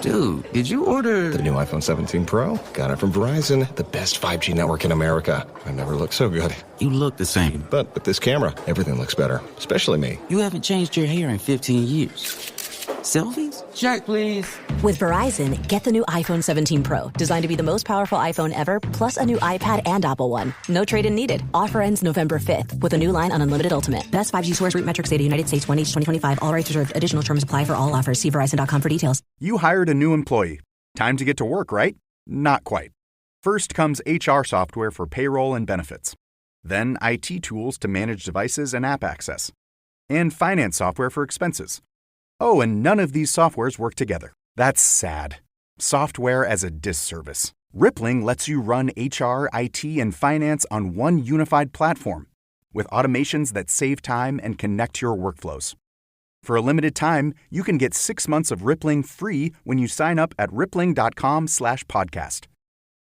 Dude, did you order... The new iPhone 17 Pro? Got it from Verizon, the best 5G network in America. I never looked so good. You look the same. But with this camera, everything looks better. Especially me. You haven't changed your hair in 15 years. Selfies? Check, please. With Verizon, get the new iPhone 17 Pro, designed to be the most powerful iPhone ever, plus a new iPad and Apple One. No trade-in needed. Offer ends November 5th with a new line on Unlimited Ultimate. Best 5G source root metrics data, United States, 1H 2025. All rights reserved. Additional terms apply for all offers. See Verizon.com for details. You hired a new employee. Time to get to work, right? Not quite. First comes HR software for payroll and benefits. Then IT tools to manage devices and app access. And finance software for expenses. Oh, and none of these softwares work together. That's sad. Software as a disservice. Rippling lets you run HR, IT, and finance on one unified platform with automations that save time and connect your workflows. For a limited time, you can get 6 months of Rippling free when you sign up at rippling.com/podcast.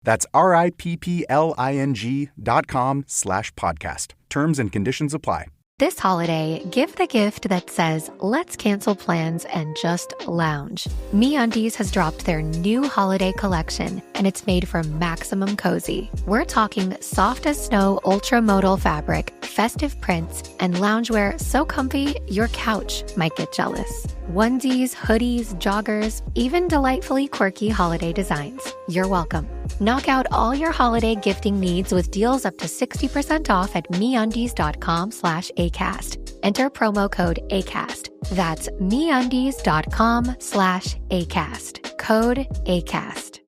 That's RIPPLING.com/podcast. Terms and conditions apply. This holiday, give the gift that says, let's cancel plans and just lounge. MeUndies has dropped their new holiday collection, and it's made for maximum cozy. We're talking soft as snow ultramodal fabric, festive prints, and loungewear so comfy your couch might get jealous. Onesies, hoodies, joggers, even delightfully quirky holiday designs. You're welcome. Knock out all your holiday gifting needs with deals up to 60% off at MeUndies.com/ACAST. Enter promo code ACAST. That's MeUndies.com/ACAST. Code ACAST.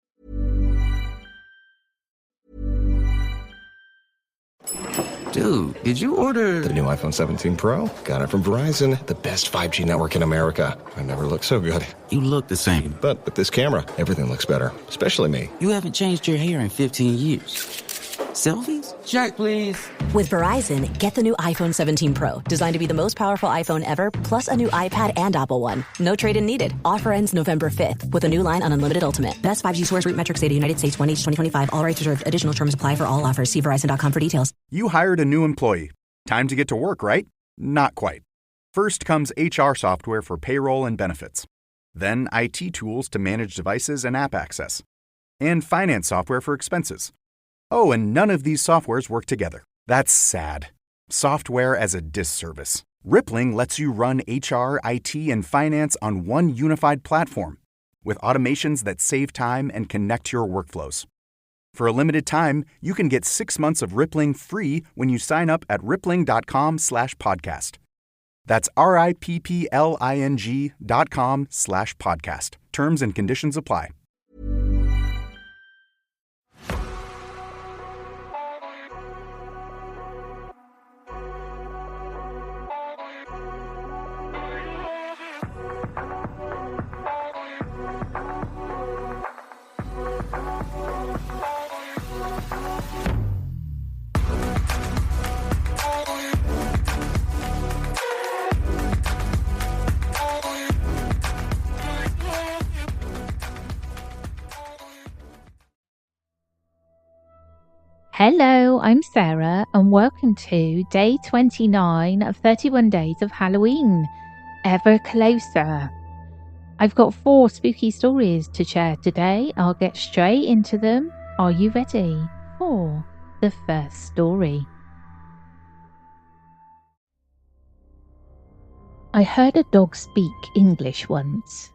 Dude, did you order... The new iPhone 17 Pro? Got it from Verizon, the best 5G network in America. I never looked so good. You look the same. But with this camera, everything looks better. Especially me. You haven't changed your hair in 15 years. Selfies? Check, please. With Verizon, get the new iPhone 17 Pro, designed to be the most powerful iPhone ever, plus a new iPad and Apple One. No trade-in needed. Offer ends November 5th with a new line on Unlimited Ultimate. Best 5G source root metrics data, United States, 1H 2025. All rights reserved. Additional terms apply for all offers. See Verizon.com for details. You hired a new employee. Time to get to work, right? Not quite. First comes HR software for payroll and benefits. Then IT tools to manage devices and app access. And finance software for expenses. Oh, and none of these softwares work together. That's sad. Software as a disservice. Rippling lets you run HR, IT, and finance on one unified platform with automations that save time and connect your workflows. For a limited time, you can get 6 months of Rippling free when you sign up at rippling.com/podcast. That's RIPPLING.com/podcast. Terms and conditions apply. Hello, I'm Sarah, and welcome to day 29 of 31 days of Halloween. Ever closer. I've got 4 spooky stories to share today. I'll get straight into them. Are you ready for the first story? I heard a dog speak English once.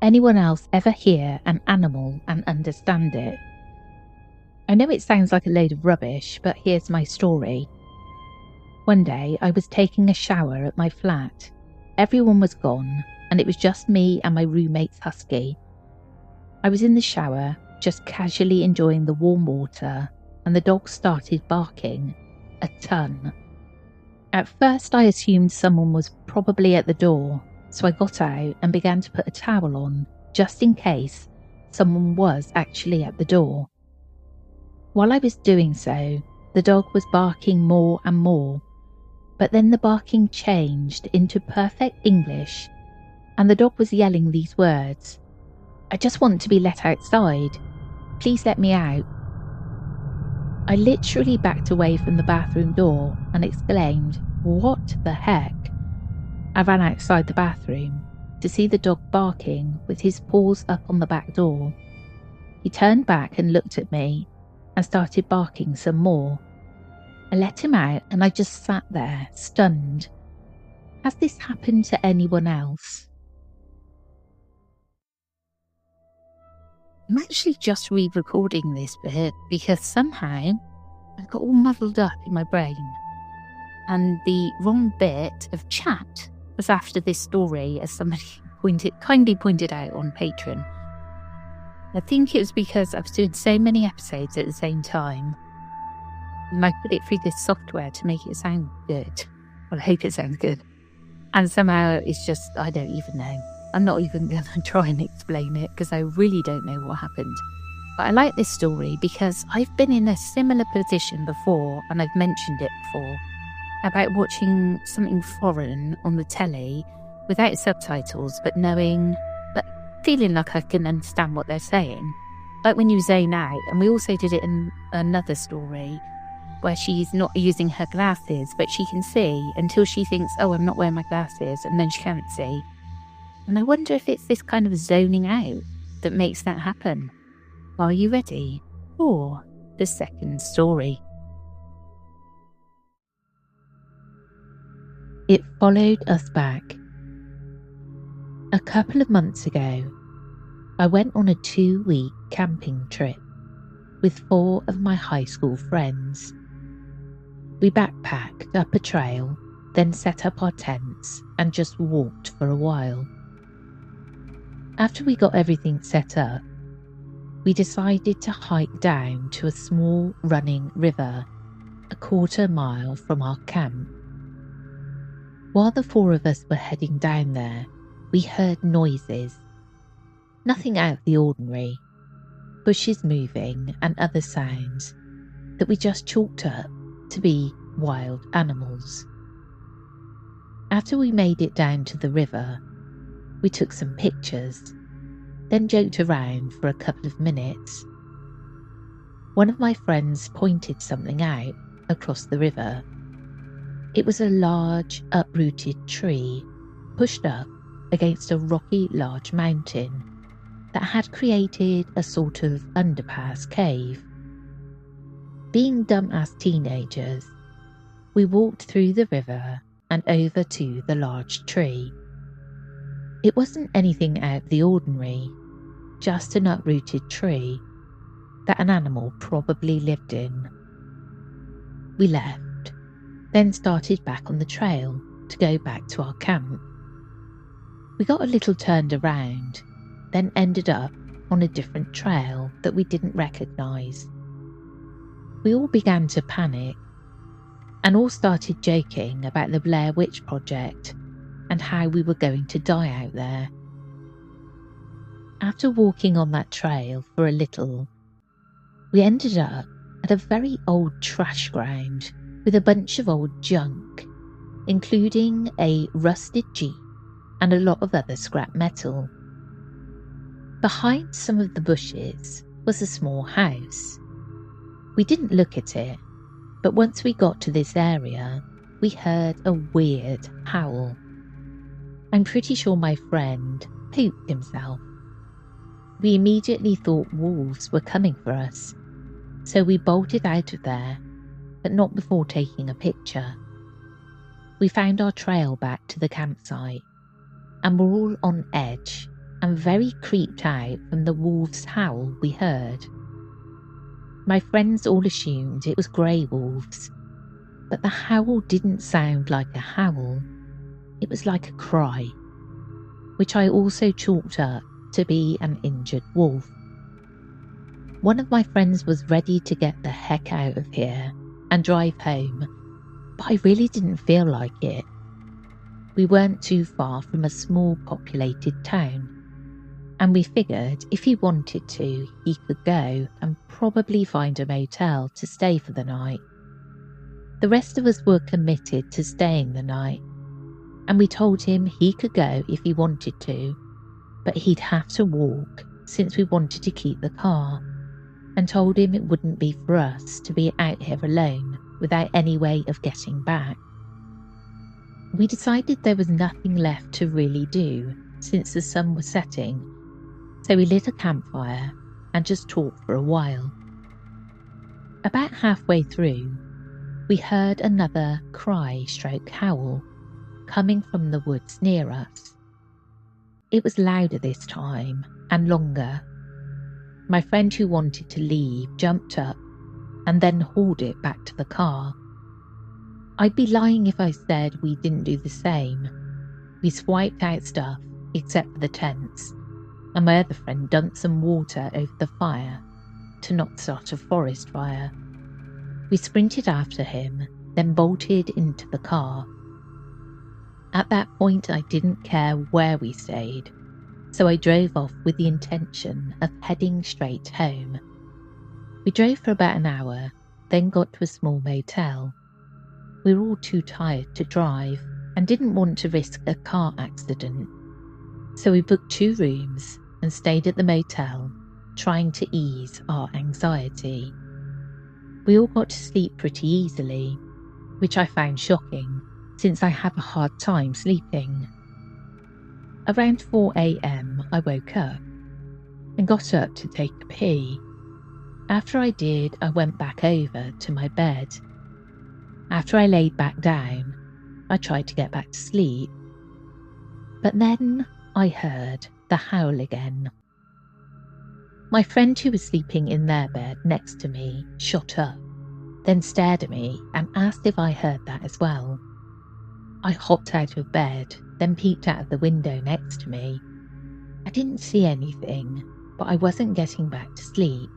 Anyone else ever hear an animal and understand it? I know it sounds like a load of rubbish, but here's my story. One day I was taking a shower at my flat. Everyone was gone, and it was just me and my roommate's husky. I was in the shower, just casually enjoying the warm water, and the dog started barking. A ton. At first I assumed someone was probably at the door, so I got out and began to put a towel on, just in case someone was actually at the door. While I was doing so, the dog was barking more and more, but then the barking changed into perfect English, and the dog was yelling these words: "I just want to be let outside. Please let me out." I literally backed away from the bathroom door and exclaimed, "What the heck?" I ran outside the bathroom. to see the dog barking with his paws up on the back door. He turned back and looked at me and started barking some more. I let him out and I just sat there, stunned. Has this happened to anyone else? I'm actually just re-recording this bit because somehow I got all muddled up in my brain. And the wrong bit of chat was after this story, as somebody kindly pointed out on Patreon. I think it was because I was doing so many episodes at the same time. And I put it through this software to make it sound good. Well, I hope it sounds good. And somehow it's just, I don't even know. I'm not even going to try and explain it because I really don't know what happened. But I like this story because I've been in a similar position before, and I've mentioned it before, about watching something foreign on the telly without subtitles, but feeling like I can understand what they're saying. Like when you zone out, and we also did it in another story where she's not using her glasses, but she can see until she thinks, oh, I'm not wearing my glasses, and then she can't see. And I wonder if it's this kind of zoning out that makes that happen. Are you ready for the second story? It followed us back. A couple of months ago, I went on a 2-week camping trip with 4 of my high school friends. We backpacked up a trail, then set up our tents and just walked for a while. After we got everything set up, we decided to hike down to a small running river a 1/4 mile from our camp. While the 4 of us were heading down there, we heard noises. Nothing out of the ordinary, bushes moving and other sounds that we just chalked up to be wild animals. After we made it down to the river, we took some pictures, then joked around for a couple of minutes. One of my friends pointed something out across the river. It was a large, uprooted tree pushed up against a rocky large mountain that had created a sort of underpass cave. Being dumb-ass teenagers, we walked through the river and over to the large tree. It wasn't anything out of the ordinary, just an uprooted tree that an animal probably lived in. We left, then started back on the trail to go back to our camp. We got a little turned around, then ended up on a different trail that we didn't recognise. We all began to panic and all started joking about the Blair Witch Project and how we were going to die out there. After walking on that trail for a little, we ended up at a very old trash ground with a bunch of old junk, including a rusted Jeep and a lot of other scrap metal. Behind some of the bushes was a small house. We didn't look at it, but once we got to this area, we heard a weird howl. I'm pretty sure my friend pooped himself. We immediately thought wolves were coming for us, so we bolted out of there, but not before taking a picture. We found our trail back to the campsite, and were all on edge and very creeped out from the wolves' howl we heard. My friends all assumed it was grey wolves, but the howl didn't sound like a howl. It was like a cry, which I also chalked up to be an injured wolf. One of my friends was ready to get the heck out of here and drive home, but I really didn't feel like it. We weren't too far from a small populated town, and we figured if he wanted to, he could go and probably find a motel to stay for the night. The rest of us were committed to staying the night, and we told him he could go if he wanted to, but he'd have to walk since we wanted to keep the car, and told him it wouldn't be for us to be out here alone without any way of getting back. We decided there was nothing left to really do, since the sun was setting, so we lit a campfire and just talked for a while. About halfway through, we heard another cry/howl coming from the woods near us. It was louder this time and longer. My friend who wanted to leave jumped up and then hauled it back to the car. I'd be lying if I said we didn't do the same. We swiped out stuff except for the tents, and my other friend dumped some water over the fire to not start a forest fire. We sprinted after him, then bolted into the car. At that point, I didn't care where we stayed, so I drove off with the intention of heading straight home. We drove for about an hour, then got to a small motel. We were all too tired to drive and didn't want to risk a car accident, so we booked 2 rooms and stayed at the motel, trying to ease our anxiety. We all got to sleep pretty easily, which I found shocking since I have a hard time sleeping. Around 4 a.m. I woke up and got up to take a pee. After I did, I went back over to my bed. After I laid back down, I tried to get back to sleep. But then I heard the howl again. My friend who was sleeping in their bed next to me shot up, then stared at me and asked if I heard that as well. I hopped out of bed, then peeped out of the window next to me. I didn't see anything, but I wasn't getting back to sleep.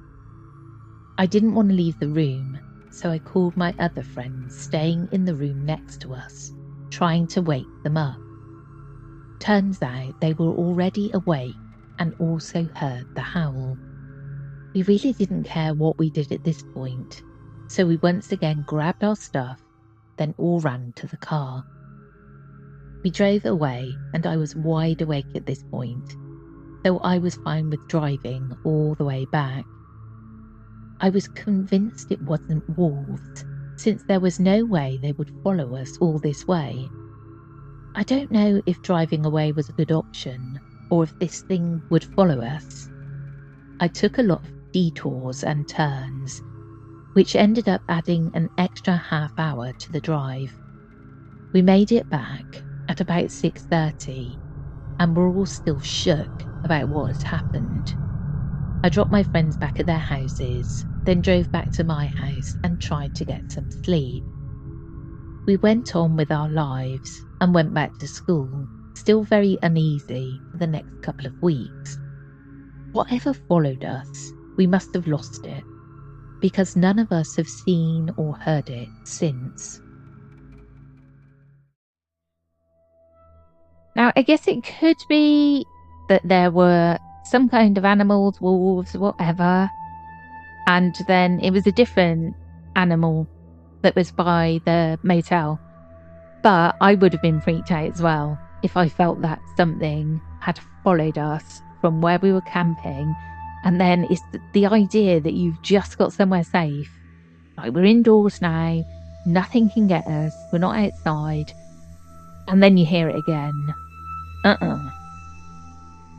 I didn't want to leave the room, so I called my other friends staying in the room next to us, trying to wake them up. Turns out they were already awake and also heard the howl. We really didn't care what we did at this point, so we once again grabbed our stuff, then all ran to the car. We drove away and I was wide awake at this point, though I was fine with driving all the way back. I was convinced it wasn't wolves, since there was no way they would follow us all this way. I don't know if driving away was a good option, or if this thing would follow us. I took a lot of detours and turns, which ended up adding an extra half hour to the drive. We made it back at about 6:30, and were all still shook about what had happened. I dropped my friends back at their houses, then drove back to my house and tried to get some sleep. We went on with our lives and went back to school, still very uneasy for the next couple of weeks. Whatever followed us, we must have lost it, because none of us have seen or heard it since. Now, I guess it could be that there were some kind of animals, wolves, whatever, and then it was a different animal that was by the motel. But I would have been freaked out as well if I felt that something had followed us from where we were camping, and then it's the idea that you've just got somewhere safe. Like, we're indoors now, nothing can get us, we're not outside, and then you hear it again.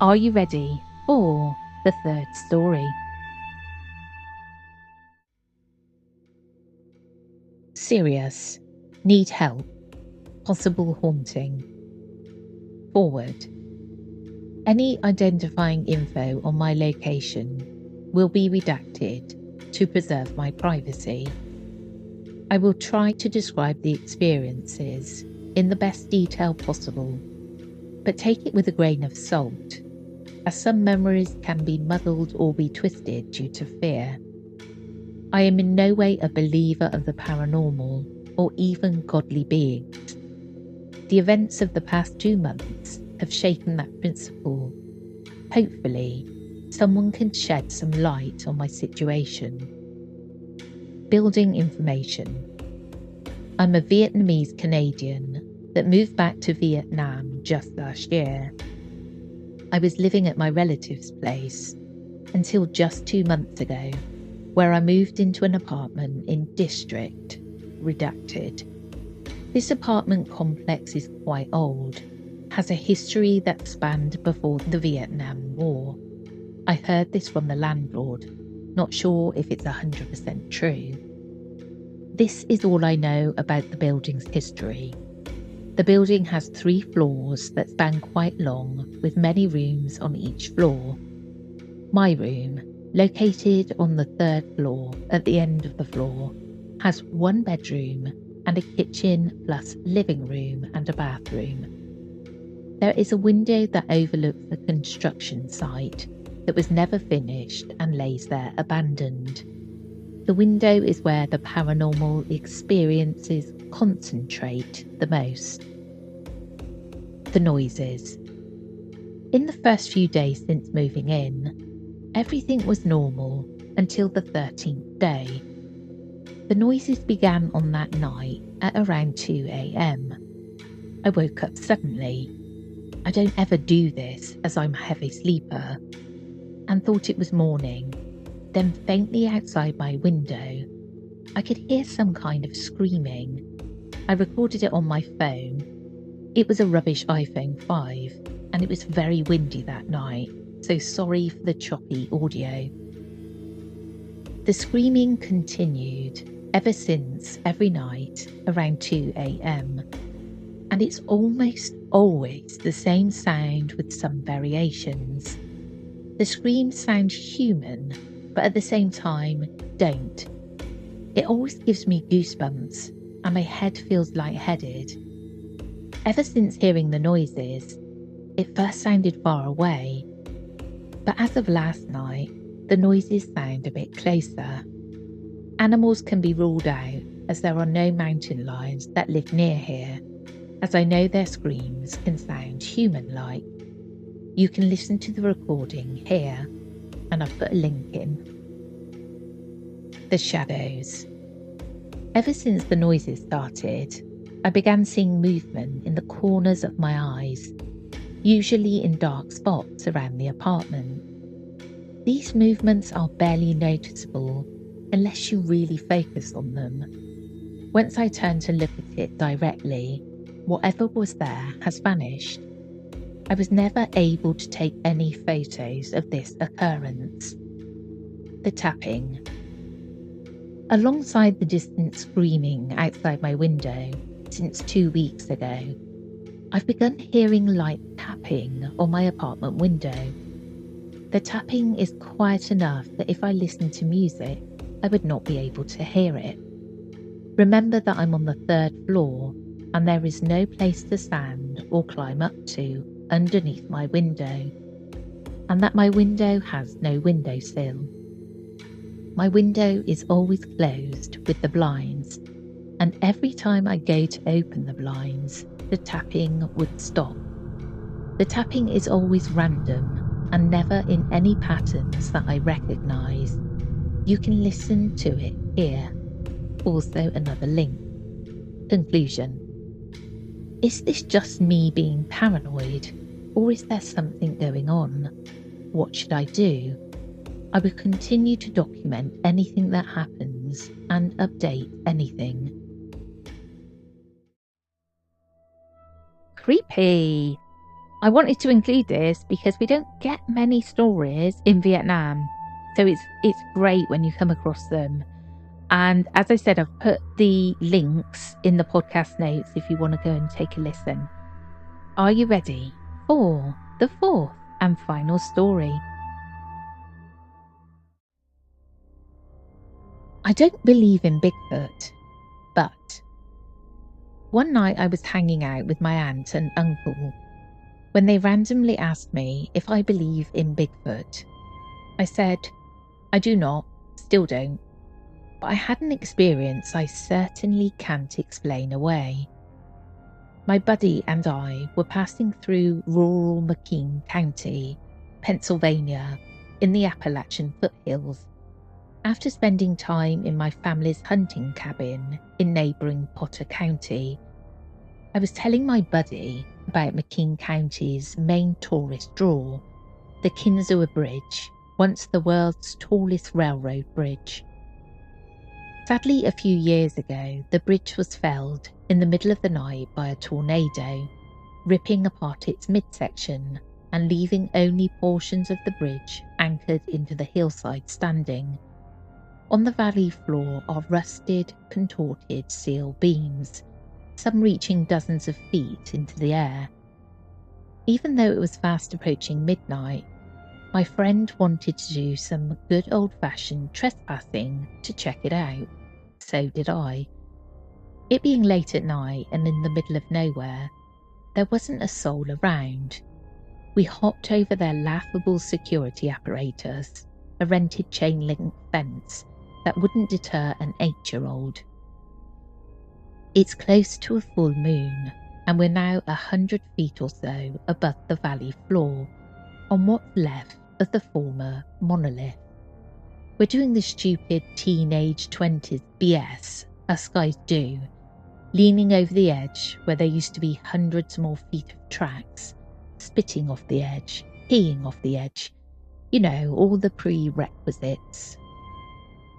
Are you ready for the third story? Serious. Need help. Possible haunting. Forward. Any identifying info on my location will be redacted to preserve my privacy. I will try to describe the experiences in the best detail possible, but take it with a grain of salt, as some memories can be muddled or be twisted due to fear. I am in no way a believer of the paranormal or even godly beings. The events of the past 2 months have shaken that principle. Hopefully, someone can shed some light on my situation. Building information. I'm a Vietnamese Canadian that moved back to Vietnam just last year. I was living at my relative's place until just 2 months ago, where I moved into an apartment in District, redacted. This apartment complex is quite old, has a history that spanned before the Vietnam War. I heard this from the landlord, not sure if it's 100% true. This is all I know about the building's history. The building has 3 floors that span quite long, with many rooms on each floor. My room, located on the 3rd floor at the end of the floor, has 1 bedroom and a kitchen plus living room and a bathroom. There is a window that overlooks a construction site that was never finished and lays there abandoned. The window is where the paranormal experiences concentrate the most. The noises. In the first few days since moving in, everything was normal until the 13th day. The noises began on that night at around 2 a.m. I woke up suddenly. I don't ever do this as I'm a heavy sleeper, and thought it was morning. Then faintly outside my window, I could hear some kind of screaming. I recorded it on my phone. It was a rubbish iPhone 5, and it was very windy that night, so sorry for the choppy audio. The screaming continued ever since every night around 2 a.m, and it's almost always the same sound with some variations. The screams sound human, but at the same time don't. It always gives me goosebumps and my head feels lightheaded. Ever since hearing the noises, it first sounded far away, but as of last night, the noises sound a bit closer. Animals can be ruled out as there are no mountain lions that live near here, as I know their screams can sound human-like. You can listen to the recording here, and I've put a link in. The shadows. Ever since the noises started, I began seeing movement in the corners of my eyes, usually in dark spots around the apartment. These movements are barely noticeable unless you really focus on them. Once I turn to look at it directly, whatever was there has vanished. I was never able to take any photos of this occurrence. The tapping. Alongside the distant screaming outside my window since 2 weeks ago, I've begun hearing light tapping on my apartment window. The tapping is quiet enough that if I listened to music, I would not be able to hear it. Remember that I'm on the 3rd floor and there is no place to stand or climb up to underneath my window, and that my window has no windowsill. My window is always closed with the blinds, and every time I go to open the blinds, the tapping would stop. The tapping is always random and never in any patterns that I recognise. You can listen to it here. Also another link. Conclusion. Is this just me being paranoid, or is there something going on? What should I do? I will continue to document anything that happens and update anything. Creepy. I wanted to include this because we don't get many stories in Vietnam, so it's great when you come across them. And as I said, I've put the links in the podcast notes if you want to go and take a listen. Are you ready for the 4th and final story? I don't believe in Bigfoot, but one night I was hanging out with my aunt and uncle when they randomly asked me if I believe in Bigfoot. I said, I do not, still don't. But I had an experience I certainly can't explain away. My buddy and I were passing through rural McKean County, Pennsylvania, in the Appalachian foothills, after spending time in my family's hunting cabin in neighbouring Potter County. I was telling my buddy about McKean County's main tourist draw, the Kinzua Bridge, once the world's tallest railroad bridge. Sadly, a few years ago, the bridge was felled in the middle of the night by a tornado. ripping apart its midsection and leaving only portions of the bridge anchored into the hillside standing. On the valley floor are rusted, contorted steel beams, some reaching dozens of feet into the air. Even though it was fast approaching midnight, my friend wanted to do some good old-fashioned trespassing to check it out. So did I. It being late at night and in the middle of nowhere, there wasn't a soul around. We hopped over their laughable security apparatus, a rented chain-link fence that wouldn't deter an 8-year-old. It's close to a full moon, and we're now 100 feet or so above the valley floor, on what's left of the former monolith. We're doing the stupid teenage 20s BS, as guys do, leaning over the edge where there used to be hundreds more feet of tracks, spitting off the edge, peeing off the edge, you know, all the prerequisites.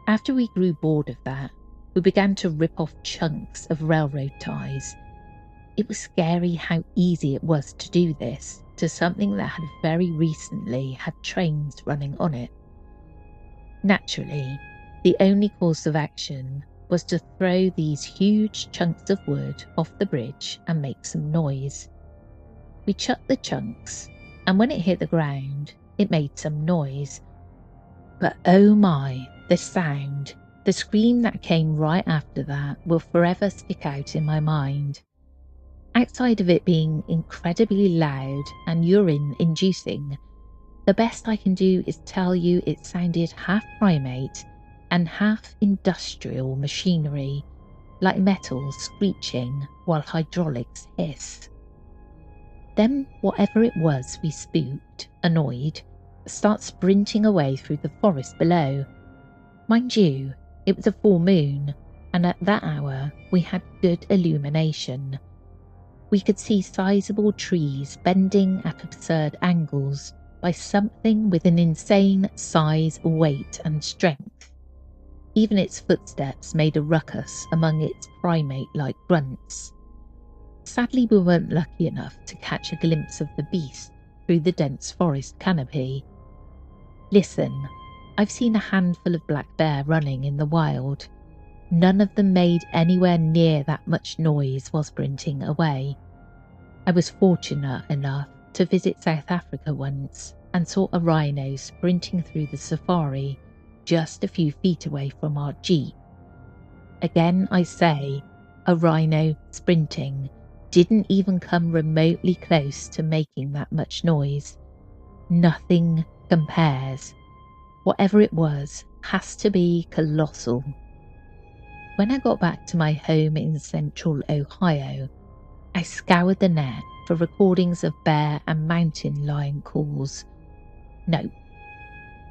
After we grew bored of that, we began to rip off chunks of railroad ties. It was scary how easy it was to do this to something that had very recently had trains running on it. Naturally, the only course of action was to throw these huge chunks of wood off the bridge and make some noise. We chucked the chunks, and when it hit the ground, it made some noise. But oh my, the sound, the scream that came right after that will forever stick out in my mind. Outside of it being incredibly loud and urine-inducing, the best I can do is tell you it sounded half primate and half industrial machinery, like metal screeching while hydraulics hiss. Then whatever it was we spooked, annoyed, starts sprinting away through the forest below. Mind you, it was a full moon, and at that hour we had good illumination. We could see sizable trees bending at absurd angles by something with an insane size, weight and strength. Even its footsteps made a ruckus among its primate-like grunts. Sadly, we weren't lucky enough to catch a glimpse of the beast through the dense forest canopy. Listen, I've seen a handful of black bear running in the wild. None of them made anywhere near that much noise while sprinting away. I was fortunate enough to visit South Africa once and saw a rhino sprinting through the safari just a few feet away from our jeep. Again I say, a rhino sprinting didn't even come remotely close to making that much noise. Nothing compares. Whatever it was has to be colossal. When I got back to my home in central Ohio, I scoured the net for recordings of bear and mountain lion calls. No,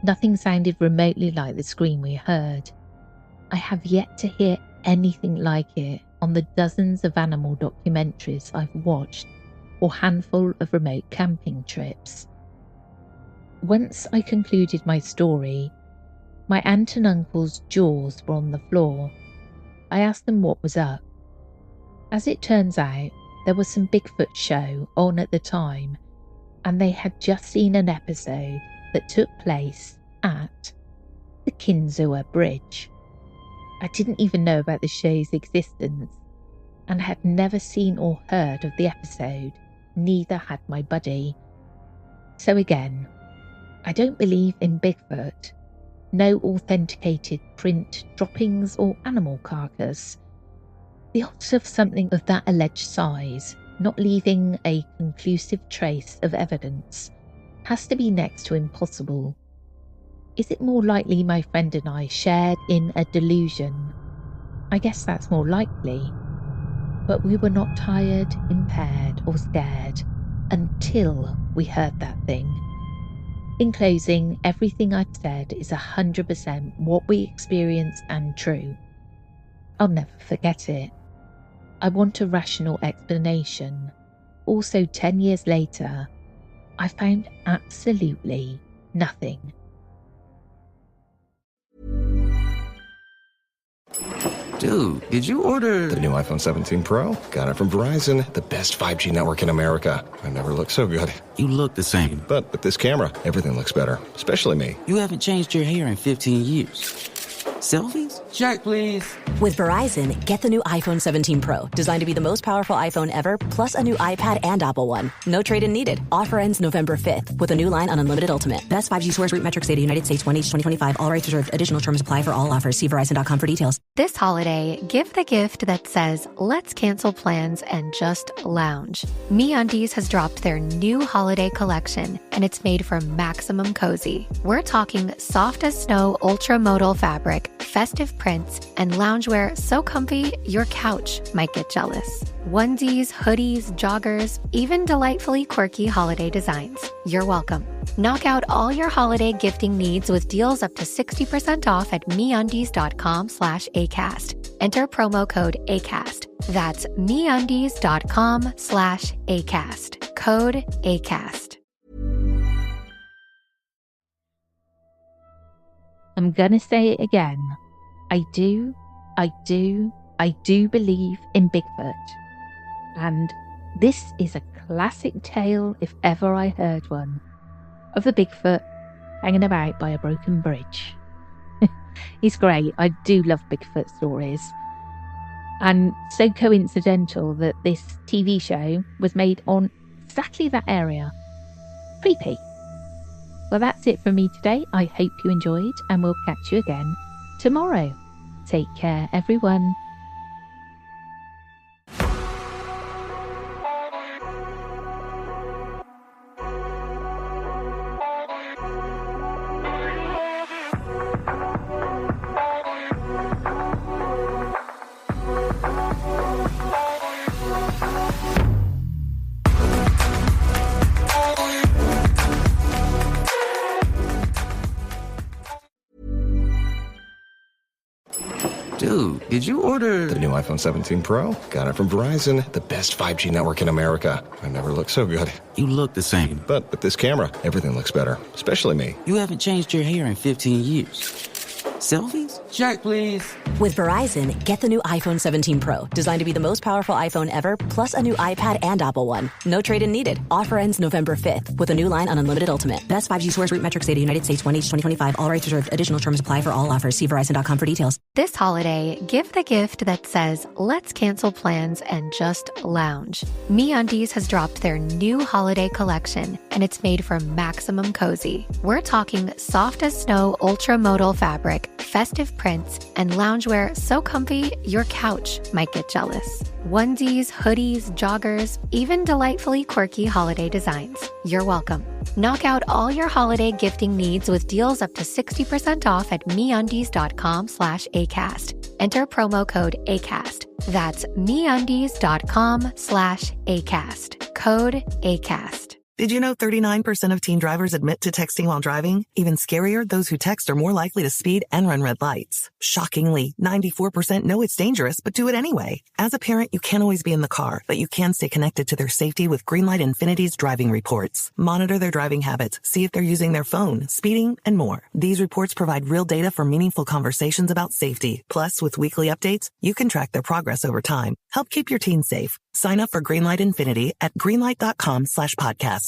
nothing sounded remotely like the scream we heard. I have yet to hear anything like it on the dozens of animal documentaries I've watched or handful of remote camping trips. Once I concluded my story, my aunt and uncle's jaws were on the floor. I asked them what was up. As it turns out, there was some Bigfoot show on at the time, and they had just seen an episode that took place at the Kinzua Bridge. I didn't even know about the show's existence and had never seen or heard of the episode, neither had my buddy. So again, I don't believe in Bigfoot. No authenticated print droppings or animal carcass. The odds of something of that alleged size not leaving a conclusive trace of evidence has to be next to impossible. Is it more likely my friend and I shared in a delusion? I guess that's more likely. But we were not tired, impaired or scared until we heard that thing. In closing, everything I've said is 100% what we experienced and true. I'll never forget it. I want a rational explanation. Also, 10 years later, I found absolutely nothing. Dude, did you order... The new iPhone 17 Pro? Got it from Verizon, the best 5G network in America. I never looked so good. You look the same. But with this camera, everything looks better. Especially me. You haven't changed your hair in 15 years. Selfies? Check, please. With Verizon, get the new iPhone 17 Pro, designed to be the most powerful iPhone ever, plus a new iPad and Apple One. No trade-in needed. Offer ends November 5th with a new line on Unlimited Ultimate. Best 5G source root metrics data United States 1H 2025. All rights reserved. Additional terms apply for all offers. See Verizon.com for details. This holiday, give the gift that says, let's cancel plans and just lounge. MeUndies has dropped their new holiday collection, and it's made from maximum cozy. We're talking soft as snow ultra-modal fabric, festive prints, and loungewear so comfy your couch might get jealous. Onesies, hoodies, joggers, even delightfully quirky holiday designs. You're welcome. Knock out all your holiday gifting needs with deals up to 60% off at MeUndies.com/ACAST. Enter promo code ACAST. That's MeUndies.com/ACAST. Code ACAST. I'm gonna say it again. I do believe in Bigfoot. And this is a classic tale, if ever I heard one, of the Bigfoot hanging about by a broken bridge. He's great. I do love Bigfoot stories. And so coincidental that this TV show was made on exactly that area. Creepy. Well, that's it for me today. I hope you enjoyed, and we'll catch you again tomorrow. Take care, everyone. Dude, did you order... The new iPhone 17 Pro? Got it from Verizon, the best 5G network in America. I never looked so good. You look the same. But with this camera, everything looks better. Especially me. You haven't changed your hair in 15 years. Selfies? Check, please. With Verizon, get the new iPhone 17 Pro, designed to be the most powerful iPhone ever, plus a new iPad and Apple One. No trade-in needed. Offer ends November 5th with a new line on Unlimited Ultimate. Best 5G source root metrics data United States 1H 2025. All rights reserved. Additional terms apply for all offers. See Verizon.com for details. This holiday, give the gift that says, let's cancel plans and just lounge. MeUndies has dropped their new holiday collection, and it's made from maximum cozy. We're talking soft as snow ultra-modal fabric, festive prints, and loungewear so comfy your couch might get jealous. Onesies, hoodies, joggers, even delightfully quirky holiday designs. You're welcome. Knock out all your holiday gifting needs with deals up to 60% off at MeUndies.com/ACAST. Enter promo code ACAST. That's MeUndies.com/ACAST. Code ACAST. Did you know 39% of teen drivers admit to texting while driving? Even scarier, those who text are more likely to speed and run red lights. Shockingly, 94% know it's dangerous but do it anyway. As a parent, you can't always be in the car, but you can stay connected to their safety with Greenlight Infinity's driving reports. Monitor their driving habits, see if they're using their phone, speeding, and more. These reports provide real data for meaningful conversations about safety. Plus, with weekly updates, you can track their progress over time. Help keep your teens safe. Sign up for Greenlight Infinity at greenlight.com/podcast.